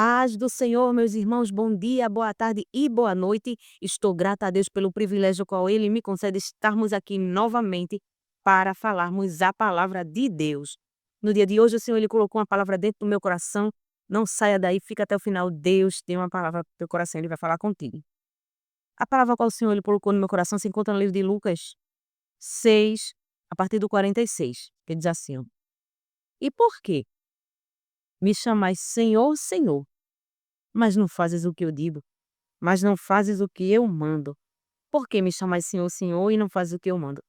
Paz do Senhor, meus irmãos, bom dia, boa tarde e boa noite. Estou grata a Deus pelo privilégio qual Ele me concede estarmos aqui novamente para falarmos a palavra de Deus. No dia de hoje, o Senhor Ele colocou uma palavra dentro do meu coração. Não saia daí, fica até o final. Deus tem uma palavra para o teu coração, Ele vai falar contigo. A palavra qual o Senhor Ele colocou no meu coração se encontra no livro de Lucas 6, a partir do 46, que diz assim: ó, E por quê me chamais Senhor, Senhor, mas não fazes o que eu digo? Mas não fazes o que eu mando. Por que me chamais Senhor, Senhor, e não fazes o que eu mando?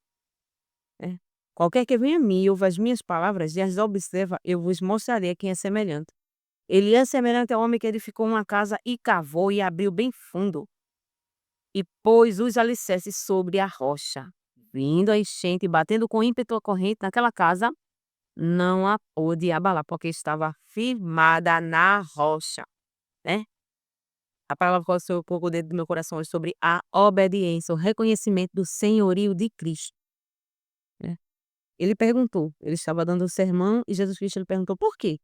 É. Qualquer que venha a mim e ouva as minhas palavras e as observa, eu vos mostrarei a quem é semelhante. Ele é semelhante ao homem que edificou uma casa e cavou e abriu bem fundo, e pôs os alicerces sobre a rocha. Vindo a enchente e batendo com ímpeto a corrente naquela casa, não a pôde abalar, porque estava firmada na rocha, né? A palavra que o Senhor colocou dentro do meu coração é sobre a obediência, o reconhecimento do senhorio de Cristo, né. Ele perguntou, ele estava dando um sermão e Jesus Cristo ele perguntou: "Por quê?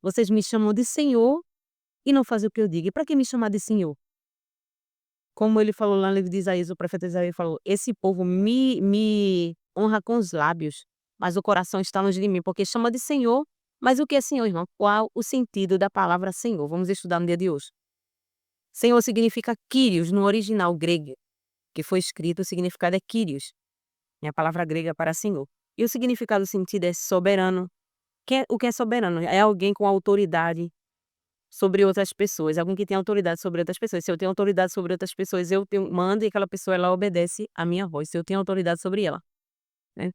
Vocês me chamam de Senhor e não fazem o que eu digo. E para que me chamar de Senhor?" Como ele falou lá no livro de Isaías, o profeta Isaías falou: "Esse povo me honra com os lábios, mas o coração está longe de mim", porque chama de Senhor, mas o que é Senhor, irmão? Qual o sentido da palavra Senhor? Vamos estudar no dia de hoje. Senhor significa Kyrios no original grego, que foi escrito, o significado é Kyrios, é a palavra grega para Senhor. E o significado, o sentido é soberano. O que é soberano? É alguém com autoridade sobre outras pessoas, alguém que tem autoridade sobre outras pessoas. Se eu tenho autoridade sobre outras pessoas, eu mando e aquela pessoa ela obedece à minha voz, se eu tenho autoridade sobre ela, né.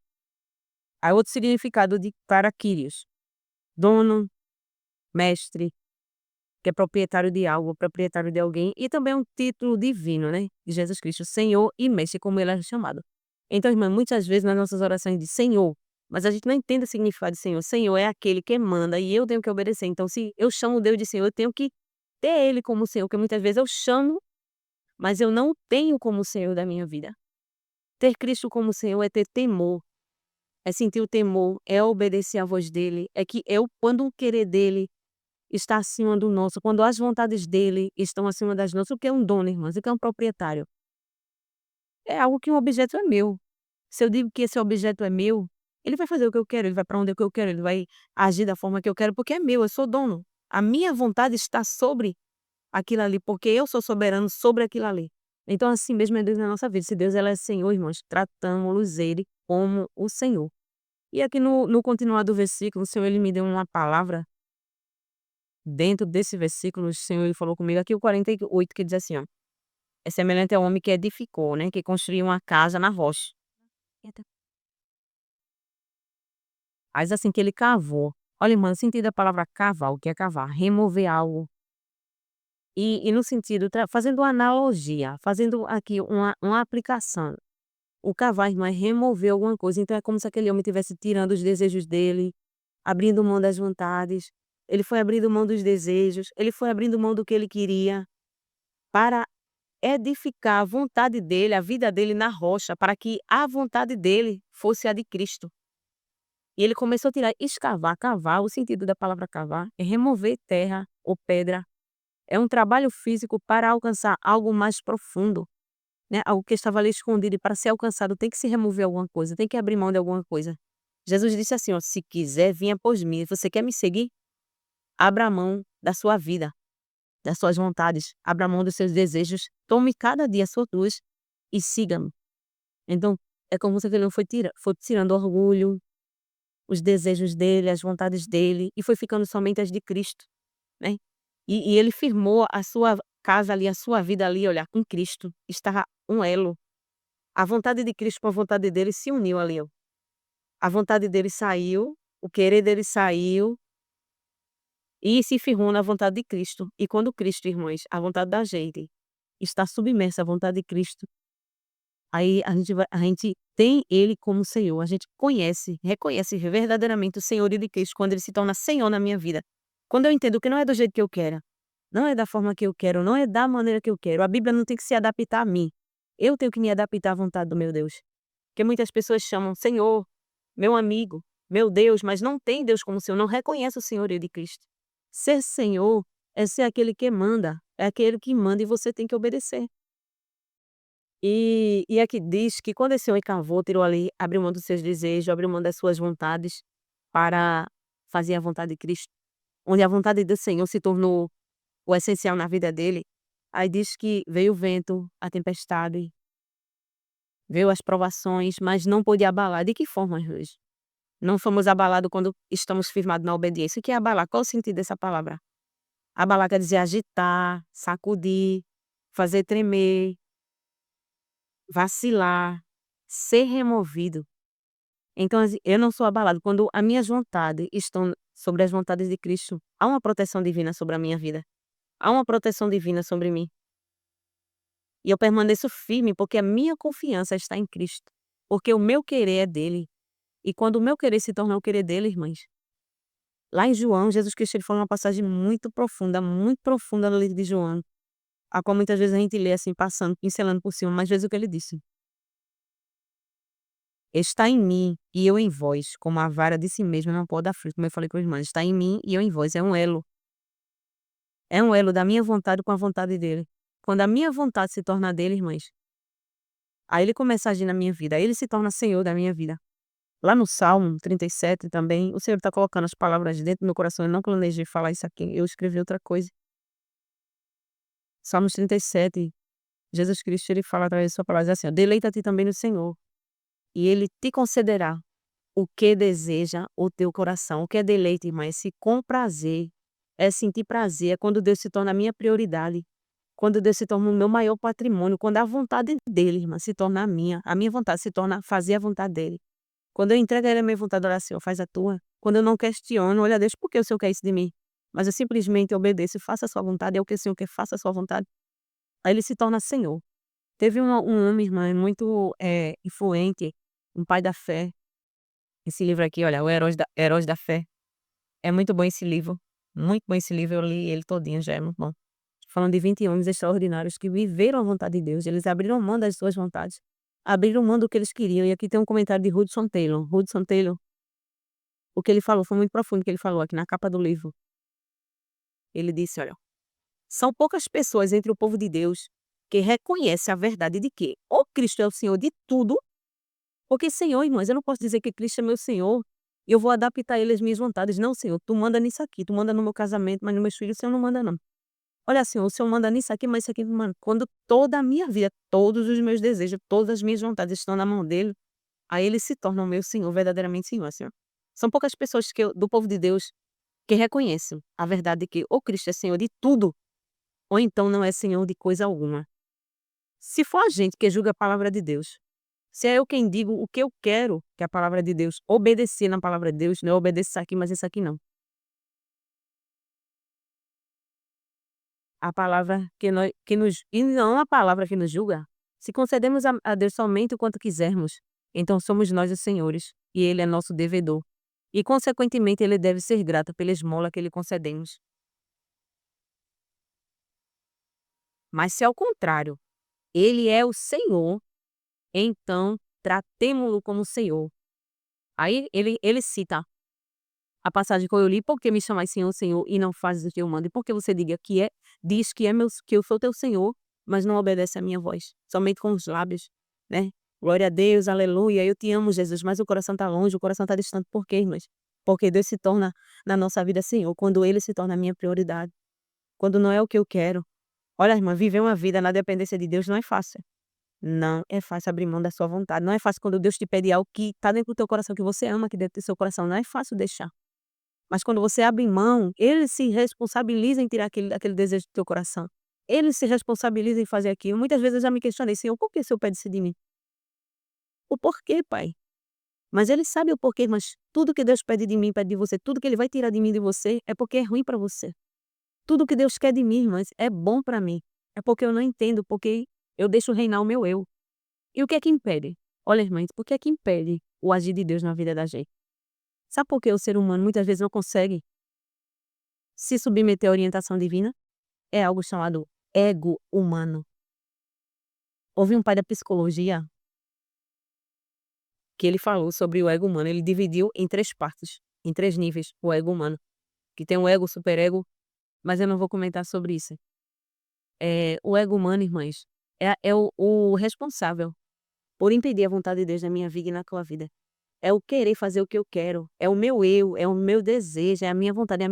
Há outro significado para Kyrios, dono, mestre, que é proprietário de algo, proprietário de alguém, e também um título divino, né, de Jesus Cristo, Senhor e Mestre, como ele é chamado. Então, irmã, muitas vezes nas nossas orações de Senhor, mas a gente não entende o significado de Senhor. Senhor é aquele que manda e eu tenho que obedecer. Então, se eu chamo Deus de Senhor, eu tenho que ter Ele como Senhor, porque muitas vezes eu chamo, mas eu não tenho como Senhor da minha vida. Ter Cristo como Senhor é ter temor, é sentir o temor, é obedecer à voz dEle, é que eu, quando o querer dEle está acima do nosso, quando as vontades dele estão acima das nossas, o que é um dono, irmãs, o que é um proprietário? É algo que um objeto é meu. Se eu digo que esse objeto é meu, ele vai fazer o que eu quero, ele vai para onde eu quero, ele vai agir da forma que eu quero, porque é meu, eu sou dono. A minha vontade está sobre aquilo ali, porque eu sou soberano sobre aquilo ali. Então, assim mesmo é Deus na nossa vida. Se Deus ela é Senhor, irmãos, tratamos ele como o Senhor. E aqui no continuar do versículo, o Senhor ele me deu uma palavra. Dentro desse versículo, o Senhor ele falou comigo aqui o 48 que diz assim, ó: "É semelhante ao homem que edificou, né, que construiu uma casa na rocha. Eita. Mas assim que ele cavou". Olha, irmã, o sentido da palavra cavar, o que é cavar? Remover algo. E no sentido fazendo uma analogia, fazendo aqui uma aplicação. O cavar, irmã, é remover alguma coisa, então é como se aquele homem estivesse tirando os desejos dele, abrindo mão das vontades. Ele foi abrindo mão dos desejos, ele foi abrindo mão do que ele queria, para edificar a vontade dele, a vida dele na rocha, para que a vontade dele fosse a de Cristo. E ele começou a tirar, escavar, cavar, o sentido da palavra cavar é remover terra ou pedra. É um trabalho físico para alcançar algo mais profundo, né, algo que estava ali escondido e para ser alcançado tem que se remover alguma coisa, tem que abrir mão de alguma coisa. Jesus disse assim, ó: "Se quiser vir após mim", você quer me seguir? Abra mão da sua vida, das suas vontades, abra mão dos seus desejos, tome cada dia a sua cruz e siga-me. Então, é como se ele não foi tirando o orgulho, os desejos dele, as vontades dele, e foi ficando somente as de Cristo, né. E ele firmou a sua casa ali, a sua vida ali, olha, em Cristo, estava um elo. A vontade de Cristo com a vontade dele se uniu ali, ó. A vontade dele saiu, o querer dele saiu, e se firmou na vontade de Cristo. E quando Cristo, irmãos, a vontade da gente está submersa à vontade de Cristo, aí a gente tem ele como Senhor, a gente conhece, reconhece verdadeiramente o senhorio de Cristo quando ele se torna Senhor na minha vida. Quando eu entendo que não é do jeito que eu quero, não é da forma que eu quero, não é da maneira que eu quero, a Bíblia não tem que se adaptar a mim. Eu tenho que me adaptar à vontade do meu Deus. Porque muitas pessoas chamam Senhor, meu amigo, meu Deus, mas não tem Deus como Senhor, não reconhece o senhorio de Cristo. Ser Senhor é ser aquele que manda, é aquele que manda e você tem que obedecer. E aqui diz que quando esse homem cavou, tirou ali, abriu mão dos seus desejos, abriu mão das suas vontades para fazer a vontade de Cristo, onde a vontade do Senhor se tornou o essencial na vida dele, aí diz que veio o vento, a tempestade, veio as provações, mas não pôde abalar. De que forma, Luiz? Não somos abalados quando estamos firmados na obediência. O que é abalar? Qual o sentido dessa palavra? Abalar quer dizer agitar, sacudir, fazer tremer, vacilar, ser removido. Então, eu não sou abalado quando as minhas vontades estão sobre as vontades de Cristo. Há uma proteção divina sobre a minha vida. Há uma proteção divina sobre mim. E eu permaneço firme porque a minha confiança está em Cristo. Porque o meu querer é dele. E quando o meu querer se torna o querer dele, irmãs, lá em João, Jesus Cristo ele fala uma passagem muito profunda no livro de João, a qual muitas vezes a gente lê assim, passando, pincelando por cima, mas vezes o que ele disse: está em mim e eu em vós, como a vara de si mesma não pode dar fruto, como eu falei com os irmãos, está em mim e eu em vós, é um elo da minha vontade com a vontade dele. Quando a minha vontade se torna dele, irmãs, aí ele começa a agir na minha vida, aí ele se torna Senhor da minha vida. Lá no Salmo 37 também, o Senhor está colocando as palavras dentro do meu coração, eu não planejei falar isso aqui, eu escrevi outra coisa. Salmos 37, Jesus Cristo ele fala através de sua palavra assim: ó, deleita-te também no Senhor, e ele te concederá o que deseja o teu coração. O que é deleite, irmã? É se comprazer, é sentir prazer, é quando Deus se torna a minha prioridade, quando Deus se torna o meu maior patrimônio, quando a vontade dele, irmã, se torna a minha vontade se torna fazer a vontade dele. Quando eu entrego a ele a minha vontade, orar, Senhor, faz a tua. Quando eu não questiono, olha, Deus, por que o Senhor quer isso de mim? Mas eu simplesmente obedeço, faça a sua vontade, é o que o Senhor quer, faça a sua vontade. Aí ele se torna Senhor. Teve um homem, irmã, muito influente, um pai da fé. Esse livro aqui, olha, o Heróis da Fé. É muito bom esse livro. Muito bom esse livro, eu li ele todinho, já é muito bom. Falando de 20 homens extraordinários que viveram a vontade de Deus, eles abriram mão das suas vontades, abriram mão do que eles queriam. E aqui tem um comentário de Hudson Taylor. Hudson Taylor, o que ele falou foi muito profundo, o que ele falou aqui na capa do livro. Ele disse, olha: são poucas pessoas entre o povo de Deus que reconhecem a verdade de que o Cristo é o Senhor de tudo, porque Senhor, irmãs, eu não posso dizer que Cristo é meu Senhor e eu vou adaptar a ele as minhas vontades. Não, Senhor, tu manda nisso aqui, tu manda no meu casamento, mas nos meus filhos o Senhor não manda não. Olha, Senhor, o Senhor manda nisso aqui, mas isso aqui não manda. Quando toda a minha vida, todos os meus desejos, todas as minhas vontades estão na mão dele, aí ele se torna o meu Senhor, verdadeiramente Senhor, Senhor. São poucas pessoas do povo de Deus que reconhecem a verdade de que o Cristo é Senhor de tudo, ou então não é Senhor de coisa alguma. Se for a gente que julga a palavra de Deus, se é eu quem digo o que eu quero que a palavra de Deus, obedecer na palavra de Deus, não é obedecer isso aqui, mas isso aqui não. A palavra que nos e não a palavra que nos julga. Se concedemos a Deus somente o quanto quisermos, então somos nós os senhores, e ele é nosso devedor. E consequentemente ele deve ser grato pela esmola que lhe concedemos. Mas se ao contrário, ele é o Senhor, então tratemo-lo como Senhor. Aí ele cita a passagem que eu li: "Por que me chamais Senhor, Senhor, e não fazes o que eu mando?" E porque você diz que eu sou teu Senhor, mas não obedece à minha voz, somente com os lábios, né. Glória a Deus, aleluia, eu te amo, Jesus, mas o coração está longe, o coração está distante. Por quê, irmãs? Porque Deus se torna na nossa vida Senhor, quando ele se torna a minha prioridade, quando não é o que eu quero. Olha, irmã, viver uma vida na dependência de Deus não é fácil. Não é fácil abrir mão da sua vontade, não é fácil quando Deus te pede algo que está dentro do teu coração, que você ama, que dentro do seu coração, não é fácil deixar. Mas quando você abre mão, ele se responsabiliza em tirar aquele desejo do teu coração. Ele se responsabiliza em fazer aquilo. Muitas vezes eu já me questionei: "Senhor, por que o Senhor pede isso de mim?" O porquê, Pai. Mas ele sabe o porquê, mas tudo que Deus pede de mim, pede de você, tudo que ele vai tirar de mim e de você, é porque é ruim para você. Tudo que Deus quer de mim, irmãs, é bom para mim. É porque eu não entendo, porque eu deixo reinar o meu eu. E o que é que impede? Olha, irmãs, por que é que impede o agir de Deus na vida da gente? Sabe por que o ser humano muitas vezes não consegue se submeter à orientação divina? É algo chamado ego humano. Houve um pai da psicologia que ele falou sobre o ego humano, ele dividiu em 3 partes, em 3 níveis, o ego humano, que tem o ego, o superego, mas eu não vou comentar sobre isso. O ego humano, irmãs, é o responsável por impedir a vontade de Deus na minha vida e na tua vida. É o querer fazer o que eu quero, é o meu eu, é o meu desejo, é a minha vontade, é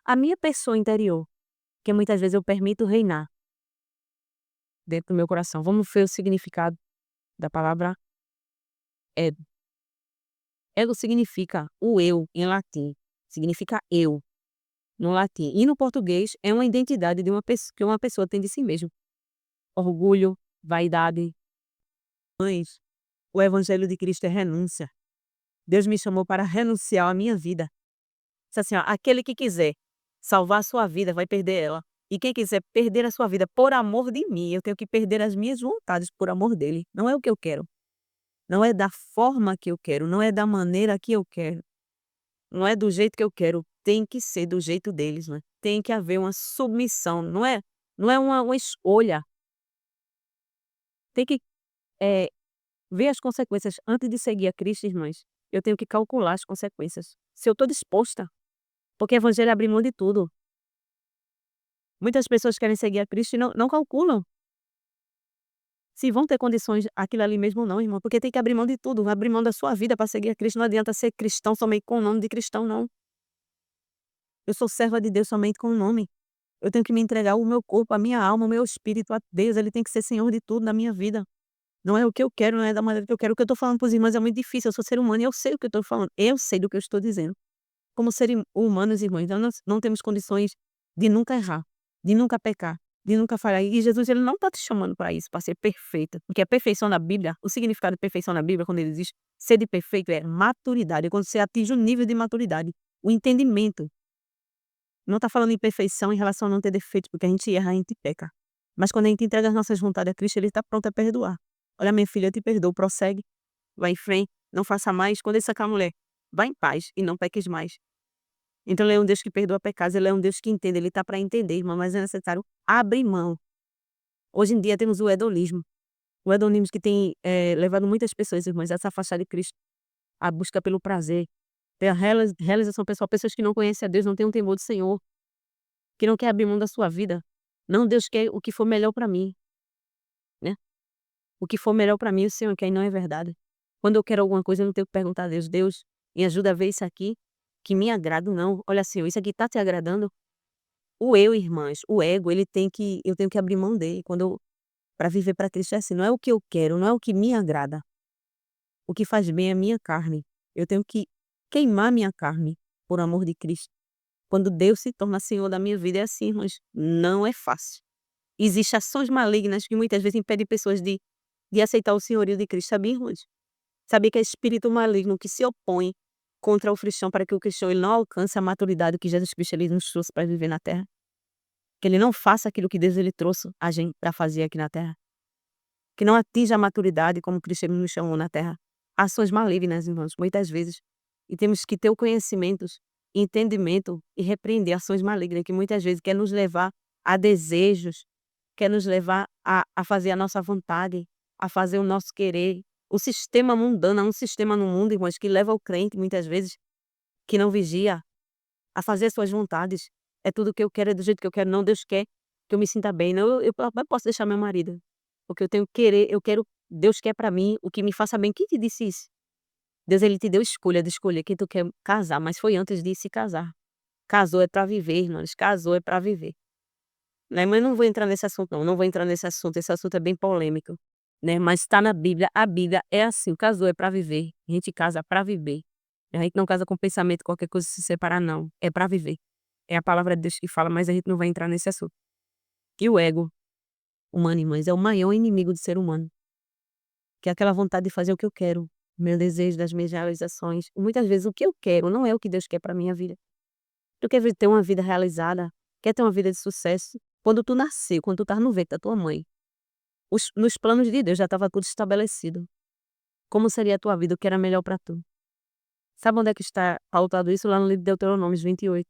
a minha pessoa interior, que muitas vezes eu permito reinar dentro do meu coração. Vamos ver o significado da palavra ego. Ego significa o eu em latim, significa eu no latim. E no português é uma identidade de uma que uma pessoa tem de si mesmo. Orgulho, vaidade. Mães, o evangelho de Cristo é renúncia. Deus me chamou para renunciar à minha vida. Disse assim, ó, aquele que quiser salvar a sua vida vai perder ela. E quem quiser perder a sua vida por amor de mim, eu tenho que perder as minhas vontades por amor dele. Não é o que eu quero. Não é da forma que eu quero, não é da maneira que eu quero. Não é do jeito que eu quero, tem que ser do jeito deles, né. Tem que haver uma submissão, não é uma escolha. Tem que, eh, ver as consequências. Antes de seguir a Cristo, irmãs, eu tenho que calcular as consequências. Se eu estou disposta, porque o evangelho abre mão de tudo. Muitas pessoas querem seguir a Cristo e não calculam se vão ter condições aquilo ali mesmo ou não, irmão, porque tem que abrir mão de tudo, abrir mão da sua vida para seguir a Cristo. Não adianta ser cristão somente com o nome de cristão, não. Eu sou serva de Deus somente com o nome. Eu tenho que me entregar o meu corpo, a minha alma, o meu espírito a Deus. Ele tem que ser senhor de tudo na minha vida. Não é o que eu quero, não é da maneira que eu quero. O que eu estou falando para os irmãos é muito difícil. Eu sou ser humano e eu sei o que eu estou falando. Eu sei do que eu estou dizendo. Como seres humanos, irmãos, então nós não temos condições de nunca errar, de nunca pecar, de nunca falhar. E Jesus, ele não está te chamando para isso, para ser perfeita. Porque a perfeição na Bíblia, o significado de perfeição na Bíblia, quando ele diz ser de perfeito, é maturidade. É quando você atinge o nível de maturidade, o entendimento. Não está falando em perfeição em relação a não ter defeito, porque a gente erra, a gente peca. Mas quando a gente entrega as nossas vontades a Cristo, ele está pronto a perdoar. Olha, minha filha, eu te perdoo, prossegue, vai em frente, não faça mais. Quando ele sacar a mulher, vá em paz e não peques mais. Então ele é um Deus que perdoa pecados, ele é um Deus que entende, ele está para entender, irmã, mas é necessário abrir mão. Hoje em dia temos o hedonismo que tem levado muitas pessoas, irmãs, a se afastar de Cristo, a busca pelo prazer, ter a realização pessoal, pessoas que não conhecem a Deus, não têm um temor do Senhor, que não quer abrir mão da sua vida. Não, Deus quer o que for melhor para mim, né. O que for melhor para mim, o Senhor quer e não é verdade. Quando eu quero alguma coisa, eu não tenho que perguntar a Deus: "Deus, me ajuda a ver isso aqui que me agrada", não. "Olha, Senhor, isso aqui está te agradando?". O eu, irmãs, o ego, eu tenho que abrir mão dele quando para viver para Cristo é assim, não é o que eu quero, não é o que me agrada. O que faz bem é a minha carne. Eu tenho que queimar minha carne por amor de Cristo. Quando Deus se torna Senhor da minha vida, é assim, irmãs, não é fácil. Existem ações malignas que muitas vezes impedem pessoas de aceitar o senhorio de Cristo, sabia, irmãs? Sabia que é espírito maligno que se opõe contra o cristão para que o cristão ele não alcance a maturidade que Jesus Cristo ele nos trouxe para viver na terra? Que ele não faça aquilo que Deus ele trouxe a gente para fazer aqui na terra? Que não atinja a maturidade como Cristo ele nos chamou na terra? Ações malignas, irmãos, muitas vezes. E temos que ter o conhecimento, entendimento e repreender ações malignas que muitas vezes quer nos levar a desejos, quer nos levar a fazer a nossa vontade, a fazer o nosso querer. O sistema mundano, há um sistema no mundo, irmãos, que leva o crente, muitas vezes, que não vigia, a fazer suas vontades. É tudo o que eu quero, é do jeito que eu quero. Não, Deus quer que eu me sinta bem. Não, eu posso deixar meu marido, porque eu tenho que querer, eu quero, Deus quer para mim o que me faça bem. Quem te disse isso? Deus ele te deu escolha de escolher quem tu quer casar, mas foi antes de se casar. Casou é para viver, irmãos, casou é para viver. Né, mas não vou entrar nesse assunto não, não vou entrar nesse assunto, esse assunto é bem polêmico, né, mas está na Bíblia, a Bíblia é assim, casou é para viver, a gente casa para viver. A gente não casa com pensamento, qualquer coisa se separar não, é para viver. É a palavra de Deus que fala, mas a gente não vai entrar nesse assunto. E o ego humano, irmãs, é o maior inimigo do ser humano, que é aquela vontade de fazer o que eu quero, meu desejo das minhas realizações. Muitas vezes o que eu quero não é o que Deus quer para minha vida. Tu quer ter uma vida realizada, quer ter uma vida de sucesso, quando tu nasceu, quando tu estava no ventre da tua mãe, nos planos de Deus já estava tudo estabelecido. Como seria a tua vida, o que era melhor para tu. Sabe onde é que está pautado isso? Lá no livro de Deuteronômio 28.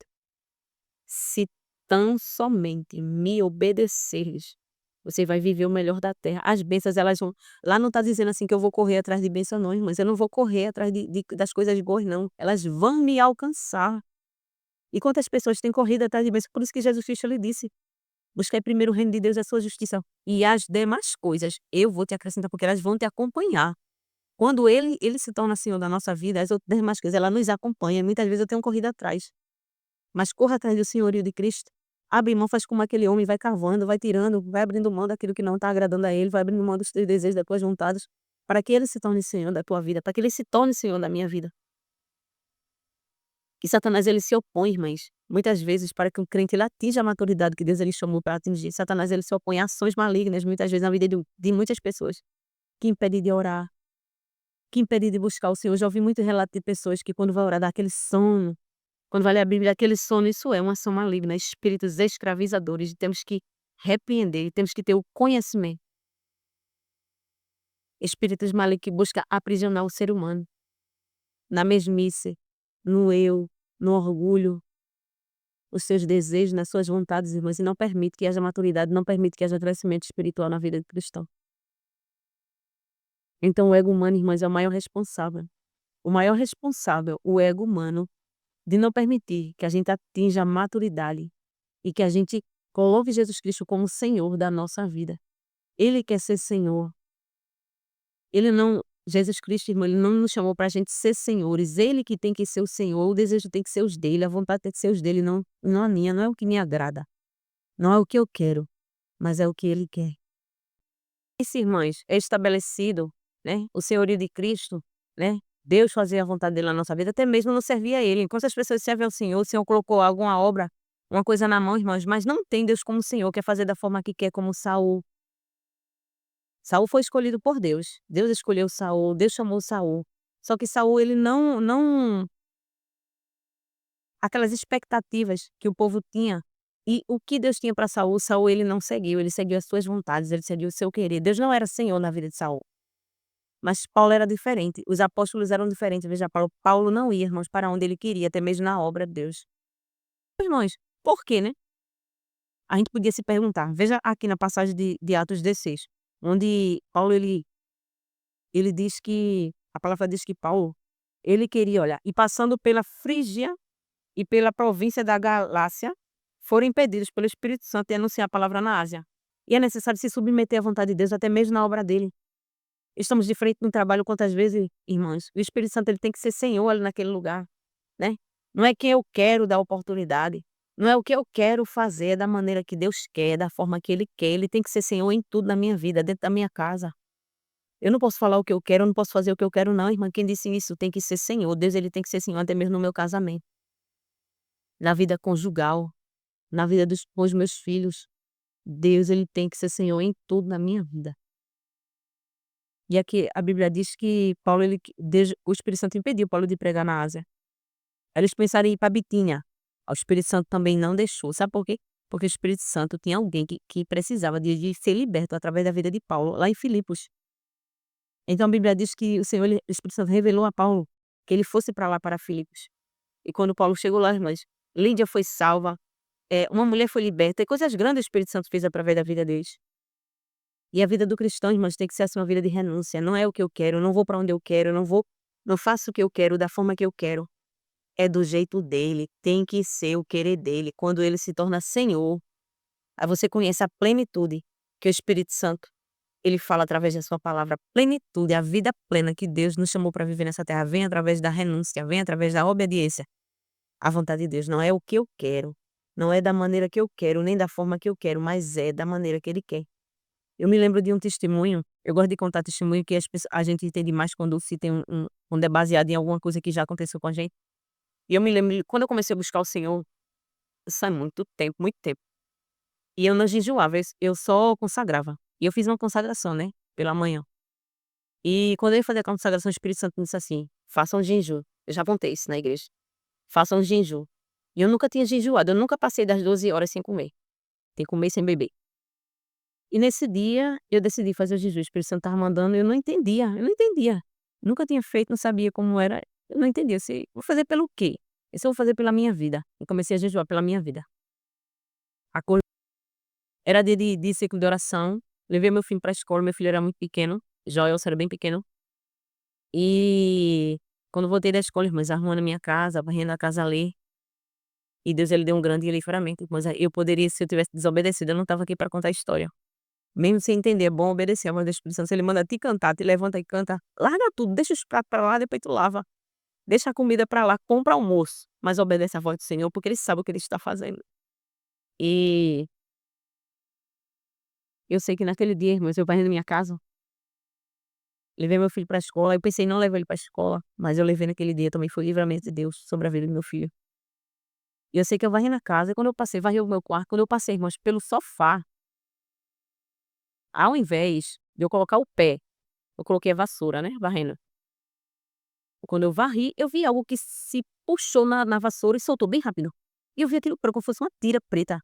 Se tão somente me obedeceres, você vai viver o melhor da terra. As bênçãos, elas vão. Lá não está dizendo assim que eu vou correr atrás de bênção, não, irmãs. Eu não vou correr atrás das coisas boas, não. Elas vão me alcançar. E quantas pessoas têm corrido atrás de bênçãos, por isso que Jesus Cristo lhe disse: "Buscai primeiro o reino de Deus e a sua justiça, e as demais coisas eu vou te acrescentar, porque elas vão te acompanhar". Quando ele se torna Senhor da nossa vida, as outras demais coisas, ela nos acompanha, muitas vezes eu tenho corrido atrás, mas corra atrás do senhorio de Cristo. Abre mão, faz como aquele homem, vai cavando, vai tirando, vai abrindo mão daquilo que não está agradando a ele, vai abrindo mão dos teus desejos, das tuas vontades, para que ele se torne Senhor da tua vida, para que ele se torne Senhor da minha vida. Que Satanás ele se opõe, irmãs, muitas vezes para que um crente ele atinja a maturidade que Deus ele chamou para atingir. Satanás ele se opõe a ações malignas, muitas vezes na vida de muitas pessoas, que impede de orar, que impede de buscar o Senhor. Já ouvi muito relato de pessoas que quando vai orar dá aquele sono, quando vai ler a Bíblia, aquele sono, isso é uma ação maligna, espíritos escravizadores, e temos que repreender, e temos que ter o conhecimento. Espíritos malignos que buscam aprisionar o ser humano, na mesmice, no eu, no orgulho, os seus desejos, nas suas vontades, irmãs, e não permite que haja maturidade, não permite que haja crescimento espiritual na vida do cristão. Então o ego humano, irmãs, é o maior responsável. O maior responsável, o ego humano, de não permitir que a gente atinja a maturidade e que a gente coloque Jesus Cristo como Senhor da nossa vida. Ele quer ser Senhor. Ele não Jesus Cristo, irmão, ele não nos chamou para a gente ser senhores, ele que tem que ser o Senhor, o desejo tem que ser os dele, a vontade tem que ser os dele, não a minha, não é o que me agrada, não é o que eu quero, mas é o que ele quer. Isso, irmãs, é estabelecido, né, o senhorio de Cristo, né, Deus fazer a vontade dele na nossa vida, até mesmo não servir a ele. Enquanto as pessoas servem ao Senhor, o Senhor colocou alguma obra, uma coisa na mão, irmãos, mas não tem Deus como Senhor, quer fazer da forma que quer, como Saul. Saul foi escolhido por Deus. Deus escolheu Saul, Deus chamou Saul. Só que Saul ele não aquelas expectativas que o povo tinha, e o que Deus tinha para Saul, Saul ele não seguiu, ele seguiu as suas vontades, ele seguiu o seu querer. Deus não era Senhor na vida de Saul. Mas Paulo era diferente, os apóstolos eram diferentes. Veja, Paulo não ia, irmãos, para onde ele queria, até mesmo na obra de Deus. Irmãos, por quê, né? A gente podia se perguntar. Veja aqui na passagem de Atos 16, onde Paulo ele diz que a palavra diz que Paulo, ele queria, olha, e passando pela Frígia e pela província da Galácia, foram impedidos pelo Espírito Santo de anunciar a palavra na Ásia. E é necessário se submeter à vontade de Deus, até mesmo na obra dele. Estamos de frente no trabalho, quantas vezes, irmãos, o Espírito Santo ele tem que ser Senhor ali naquele lugar, né? Não é quem eu quero dar oportunidade, não é o que eu quero fazer, é da maneira que Deus quer, da forma que ele quer. Ele tem que ser Senhor em tudo na minha vida, dentro da minha casa. Eu não posso falar o que eu quero, eu não posso fazer o que eu quero não, irmã. Quem disse isso tem que ser Senhor. Deus ele tem que ser Senhor até mesmo no meu casamento, na vida conjugal, na vida com os meus filhos. Deus ele tem que ser Senhor em tudo na minha vida. E aqui a Bíblia diz que Paulo Deus, o Espírito Santo impediu Paulo de pregar na Ásia. Eles pensaram em ir para Bitínia. O Espírito Santo também não deixou. Sabe por quê? Porque o Espírito Santo tinha alguém que precisava de ser liberto através da vida de Paulo, lá em Filipos. Então a Bíblia diz que o Senhor, o Espírito Santo revelou a Paulo que ele fosse para lá, para Filipos. E quando Paulo chegou lá, irmãs, Lídia foi salva, uma mulher foi liberta, e coisas grandes o Espírito Santo fez através da vida deles. E a vida do cristão, irmãos, tem que ser assim uma vida de renúncia. Não é o que eu quero, eu não vou para onde eu quero, eu não faço o que eu quero da forma que eu quero. É do jeito dele, tem que ser o querer dele. Quando ele se torna Senhor, aí você conhece a plenitude que o Espírito Santo ele fala através da sua palavra. Plenitude, a vida plena que Deus nos chamou para viver nessa terra, vem através da renúncia, vem através da obediência à vontade de Deus. Não é o que eu quero, não é da maneira que eu quero, nem da forma que eu quero, mas é da maneira que ele quer. Eu me lembro de um testemunho, eu gosto de contar testemunho que a gente entende mais quando se tem quando é baseado em alguma coisa que já aconteceu com a gente. E eu me lembro de quando eu comecei a buscar o Senhor, isso é muito tempo, muito tempo. E eu não jejuava, eu só consagrava. E eu fiz uma consagração, né, pela manhã. E quando eu ia fazer a consagração, o Espírito Santo me disse assim: "Faça um jejum". Eu já contei isso na igreja. "Faça um jejum". E eu nunca tinha jejuado, eu nunca passei das 12 horas sem comer, sem comer, sem beber. E nesse dia, eu decidi fazer o jejum, o Espírito Santo estava mandando e eu não entendia. Nunca tinha feito, não sabia como era, eu não entendia. Eu sei, vou fazer pelo quê? Isso eu vou fazer pela minha vida. E comecei a jejuar pela minha vida. Acor Era dia de ciclo de oração, levei meu filho pra escola, meu filho era muito pequeno, Joelson era bem pequeno. E quando voltei da escola, irmãs, arrumando a minha casa, varrendo a casa ali. E Deus ele deu um grande livramento, mas eu poderia se eu tivesse desobedecido, eu não estava aqui para contar a história. Mesmo sem entender, é bom obedecer a voz do Espírito Santo, se ele manda te cantar, te levanta e canta, larga tudo, deixa os pratos pra lá, depois tu lava, deixa a comida pra lá, compra almoço, mas obedece a voz do Senhor, porque ele sabe o que ele está fazendo. E eu sei que naquele dia, irmãos, eu varrendo minha casa, levei meu filho pra escola, eu pensei em não levar ele pra escola, mas eu levei naquele dia também, foi livramento de Deus sobre a vida do meu filho. E eu sei que eu varri na casa, e quando eu passei, varri o meu quarto, quando eu passei, irmãos, pelo sofá, ao invés de eu colocar o pé, eu coloquei a vassoura, né, varrendo. Quando eu varri, eu vi algo que se puxou na vassoura e soltou bem rápido. E eu vi aquilo como fosse uma tira preta,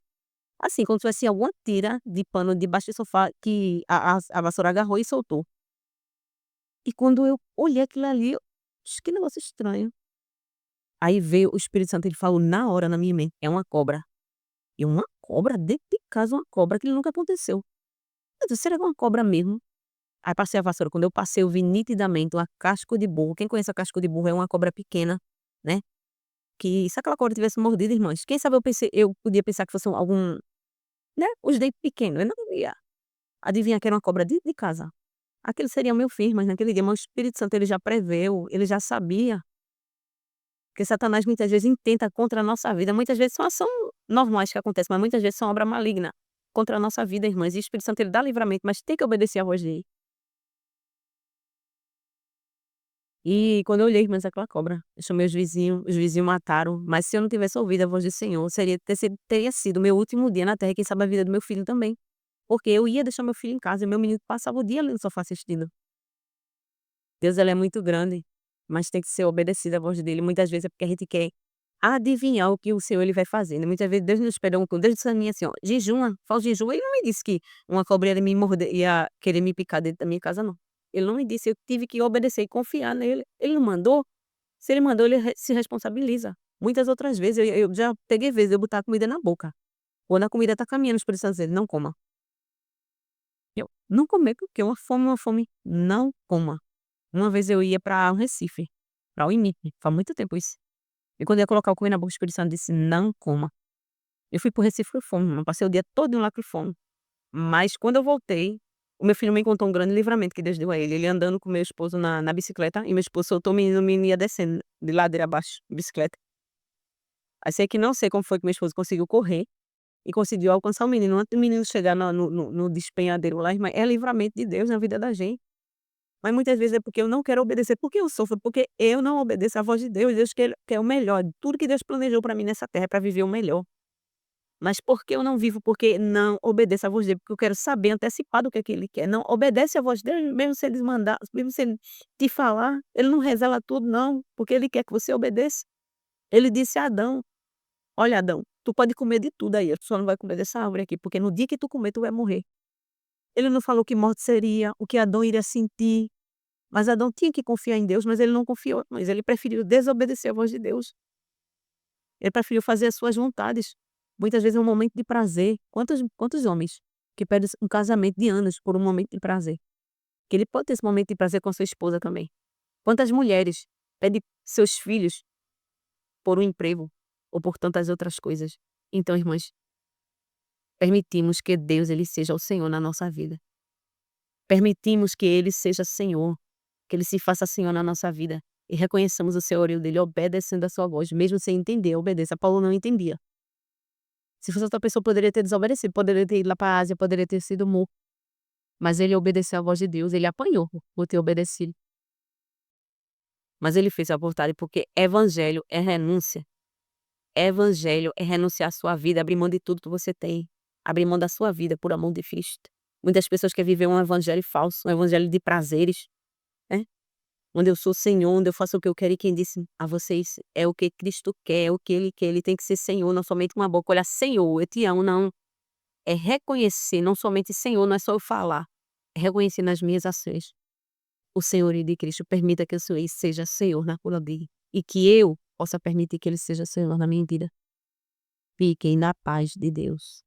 assim, como se tivesse alguma tira de pano debaixo do sofá que a vassoura agarrou e soltou. E quando eu olhei aquilo ali, eu: "Oxe, que negócio estranho". Aí veio o Espírito Santo, ele falou na hora na minha mente: "É uma cobra". E uma cobra dentro de casa, uma cobra, aquilo nunca aconteceu. Eu disse: "Será que é uma cobra mesmo?". Aí passei a vassoura, quando eu passei eu vi nitidamente uma casco de burro, quem conhece a casco de burro é uma cobra pequena, né, que se aquela cobra tivesse mordido, irmãs, quem sabe eu podia pensar que fosse algum, né, os dentes pequenos, eu não ia adivinhar que era uma cobra de casa. Aquele seria o meu fim, mas naquele dia, meu Espírito Santo ele já preveu, ele já sabia, que Satanás muitas vezes intenta contra a nossa vida, muitas vezes são ação normais que acontecem, mas muitas vezes são obra maligna contra a nossa vida, irmãs, e o Espírito Santo ele dá livramento, mas tem que obedecer a voz dele. E quando eu olhei, irmãs, aquela cobra, eu chamei os vizinhos mataram, mas se eu não tivesse ouvido a voz do Senhor, teria sido o meu último dia na terra e quem sabe a vida do meu filho também. Porque eu ia deixar meu filho em casa e meu menino passava o dia ali no sofá assistindo. Deus ele é muito grande, mas tem que ser obedecida à voz dele. Muitas vezes é porque a gente quer adivinhar o que o Senhor ele vai fazer, né. Muitas vezes Deus nos pede um Deus disse a mim assim: "Ó, jejuma, faz o jejum". Ele não me disse que uma cobra ia querer me picar dentro da minha casa não. Ele não me disse, eu tive que obedecer e confiar nele. Ele não mandou, se ele mandou ele se responsabiliza. Muitas outras vezes eu já peguei vezes eu botar a comida na boca, quando a comida tá caminhando, o Espírito Santo dizendo: "Não coma". Eu: "Não comer porque uma fome, não coma". Uma vez eu ia pra o Recife, pra o IMIP, faz muito tempo isso. E quando eu ia colocar o comer na boca, o Espírito Santo disse: "Não coma". Eu fui para o Recife com fome, eu passei o dia todinho lá com fome. Mas quando eu voltei, o meu filho me contou um grande livramento que Deus deu a ele. Ele andando com meu esposo na bicicleta e meu esposo soltou o menino ia descendo de ladeira abaixo, de bicicleta. Aí sei que não sei como foi que meu esposo conseguiu correr e conseguiu alcançar o menino. Antes do menino chegar no despenhadeiro lá, irmã, é livramento de Deus na vida da gente. Mas muitas vezes é porque eu não quero obedecer, porque eu sofro, porque eu não obedeço à voz de Deus. Deus quer o melhor, tudo que Deus planejou para mim nessa terra é para viver o melhor. Mas porque eu não vivo, porque não obedeço à voz dele, porque eu quero saber antecipado o que é que ele quer. Não, obedece à voz dele, mesmo se ele mandar, mesmo se ele te falar, ele não revela tudo não, porque ele quer que você obedeça. Ele disse a Adão: "Olha Adão, tu pode comer de tudo aí, tu só não vai comer dessa árvore aqui, porque no dia que tu comer, tu vai morrer". Ele não falou que morte seria, o que Adão iria sentir, mas Adão tinha que confiar em Deus, mas ele não confiou, mas ele preferiu desobedecer à voz de Deus. Ele preferiu fazer as suas vontades. Muitas vezes é um momento de prazer. Quantos homens que perdem um casamento de anos por um momento de prazer? Que ele pode ter esse momento de prazer com a sua esposa também. Quantas mulheres perdem seus filhos por um emprego ou por tantas outras coisas. Então, irmãs, permitimos que Deus ele seja o Senhor na nossa vida. Permitimos que ele seja Senhor, que ele se faça Senhor na nossa vida e reconheçamos o senhorio dele obedecendo a sua voz, mesmo sem entender, obedeça. Paulo não entendia. Se fosse outra pessoa, poderia ter desobedecido, poderia ter ido lá pra Ásia, poderia ter sido morto, mas ele obedeceu à voz de Deus, ele apanhou por ter obedecido. Mas ele fez a vontade, porque evangelho é renúncia. Evangelho é renunciar à sua vida, abrir mão de tudo que você tem, abrir mão da sua vida por amor de Cristo. Muitas pessoas querem viver um evangelho falso, um evangelho de prazeres, né, onde eu sou Senhor, onde eu faço o que eu quero, e quem disse a vocês é o que Cristo quer, é o que ele quer, ele tem que ser Senhor, não somente uma boca, olha, Senhor, eu te amo, não. É reconhecer, não somente Senhor, não é só eu falar, é reconhecer nas minhas ações o senhorio de Cristo. Permita que o Senhor seja Senhor na cura dele e que eu possa permitir que ele seja Senhor na minha vida. Fiquem na paz de Deus.